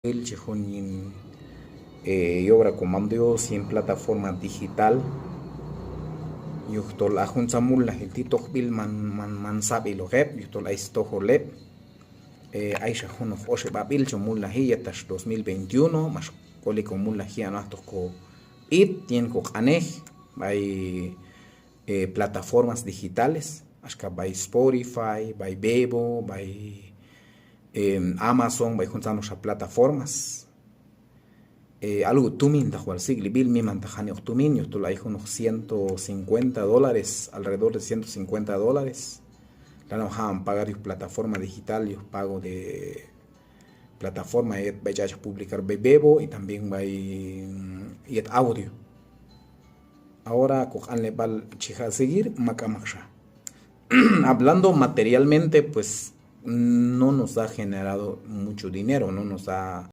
El Chejonin y obra comando y en plataforma digital. Yuhtol ajun samul la hitito bil man sabi lo rep, yuhtol aistojo lep. Aisha juno oshe babil chomul la hiya tash 2021, mas koliko mul la hiya no ko it tien ko anej, hay plataformas digitales, ashka by Spotify, by Bebo, by Amazon, by juntamos a plataformas. Algo tumin da jugar sigli bill mi mantajani tumin yo la hijo unos $150, alrededor de $150. La nos han pagar y plataforma digital, yo pago de plataforma y vaya a publicar bebo y también va y audio. Ahora cojanle bal chija seguir macamacha. Hablando materialmente, pues no nos ha generado mucho dinero, no nos ha